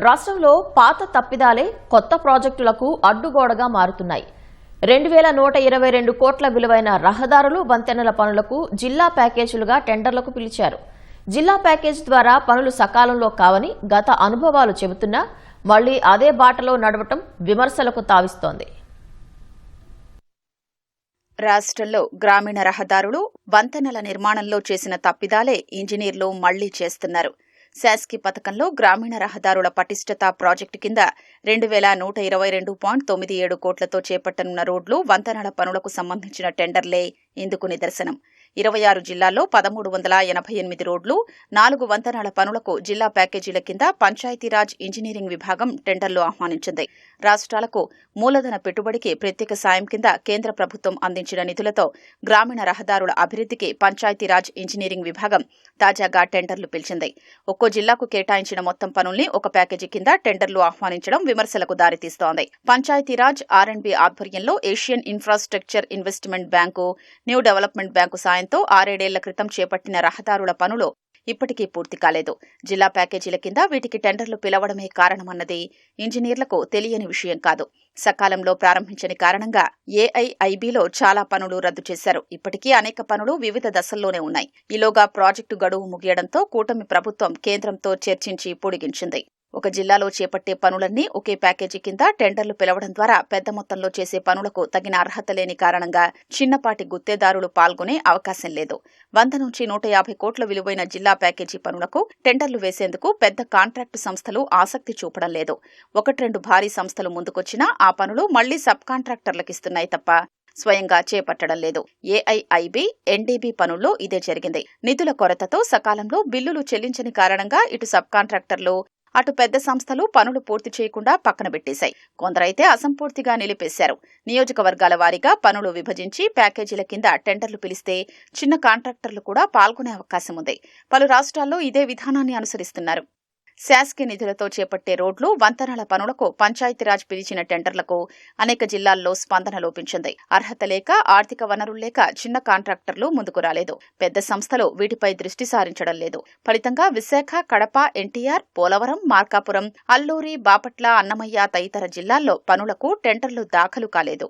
రాష్ట్రంలో పాత తప్పిదాలే కొత్త ప్రాజెక్టులకు అడ్డుగోడగా మారుతున్నాయి. 2122 కోట్ల విలువైన రహదారులు, వంతెనల పనులకు జిల్లా ప్యాకేజీలుగా టెండర్లకు పిలిచారు. జిల్లా ప్యాకేజీ ద్వారా పనులు సకాలంలో కావని గత అనుభవాలు చెబుతున్నా మళ్లీ అదే బాటలో నడవటం విమర్శలకు తావిస్తోంది. రాష్ట్రంలో గ్రామీణ రహదారులు, వంతెనల నిర్మాణంలో చేసిన తప్పిదాలే ఇంజనీర్లు మళ్లీ చేస్తున్నారు. శాస్కి పథకంలో గ్రామీణ రహదారుల పటిష్టత ప్రాజెక్టు కింద 2122.97 కోట్లతో చేపట్టనున్న రోడ్లు, వంతెనల పనులకు సంబంధించిన టెండర్లే ఇందుకు నిదర్శనం. 26 జిల్లాల్లో 1388 రోడ్లు, 4 వంతెనల పనులకు జిల్లా ప్యాకేజీల కింద పంచాయతీరాజ్ ఇంజనీరింగ్ విభాగం టెండర్లు ఆహ్వానించింది. రాష్ట్రాలకు మూలధన పెట్టుబడికి ప్రత్యేక సాయం కింద కేంద్ర ప్రభుత్వం అందించిన నిధులతో గ్రామీణ రహదారుల అభివృద్ధికి పంచాయతీరాజ్ ఇంజనీరింగ్ విభాగం తాజాగా టెండర్లు పిలిచింది. ఒక్కో జిల్లాకు కేటాయించిన మొత్తం పనుల్ని ఒక ప్యాకేజీ కింద టెండర్లు ఆహ్వానించడం విమర్శలకు దారితీస్తోంది. పంచాయతీరాజ్ R&B ఆధ్వర్యంలో Asian infrastructure investment bank, new development bank సాయంతో 6-7 ఏళ్ల క్రితం చేపట్టిన రహదారుల పనులు ఇప్పటికీ పూర్తి కాలేదు. జిల్లా ప్యాకేజీల కింద వీటికి టెండర్లు పిలవడమే కారణమన్నది ఇంజనీర్లకు తెలియని విషయం కాదు. సకాలంలో ప్రారంభించని కారణంగా AIIBలో చాలా పనులు రద్దు చేశారు. ఇప్పటికీ అనేక పనులు వివిధ దశల్లోనే ఉన్నాయి. ఈలోగా ప్రాజెక్టు గడువు ముగియడంతో కూటమి ప్రభుత్వం కేంద్రంతో చర్చించి పొడిగించింది. ఒక జిల్లాలో చేపట్టే పనులన్నీ ఒకే ప్యాకేజీ కింద టెండర్లు పిలవడం ద్వారా పెద్ద మొత్తంలో చేసే పనులకు తగిన అర్హత లేని కారణంగా చిన్నపాటి గుత్తేదారులు పాల్గొనే అవకాశం లేదు. 100 నుంచి 150 కోట్ల విలువైన జిల్లా ప్యాకేజీ పనులకు టెండర్లు వేసేందుకు పెద్ద కాంట్రాక్టు సంస్థలు ఆసక్తి చూపడం లేదు. 1-2 భారీ సంస్థలు ముందుకొచ్చినా ఆ పనులు మళ్లీ సబ్ కాంట్రాక్టర్లకిస్తున్నాయి తప్ప స్వయంగా చేపట్టడం లేదు. AIIB, NDB పనుల్లో ఇదే జరిగింది. నిధుల కొరతతో సకాలంలో బిల్లులు చెల్లించని కారణంగా ఇటు సబ్ కాంట్రాక్టర్లు, అటు పెద్ద సంస్థలు పనులు పూర్తి చేయకుండా పక్కన పెట్టేశాయి. కొందరైతే అసంపూర్తిగా నిలిపేశారు. నియోజకవర్గాల వారీగా పనులు విభజించి ప్యాకేజీల కింద టెండర్లు పిలిస్తే చిన్న కాంట్రాక్టర్లు కూడా పాల్గొనే అవకాశం ఉంది. పలు రాష్ట్రాల్లో ఇదే విధానాన్ని అనుసరిస్తున్నారు. శాస్కి నిధులతో చేపట్టే రోడ్లు, వంతెనల పనులకు పంచాయతీరాజ్ పిలిచిన టెండర్లకు అనేక జిల్లాల్లో స్పందన లోపించింది. అర్హత లేక, ఆర్థిక వనరులు లేక చిన్న కాంట్రాక్టర్లు ముందుకు రాలేదు. పెద్ద సంస్థలు వీటిపై దృష్టి సారించడం లేదు. ఫలితంగా విశాఖ, కడప, NTR, పోలవరం, మార్కాపురం, అల్లూరి, బాపట్ల, అన్నమయ్య తదితర జిల్లాల్లో పనులకు టెండర్లు దాఖలు కాలేదు.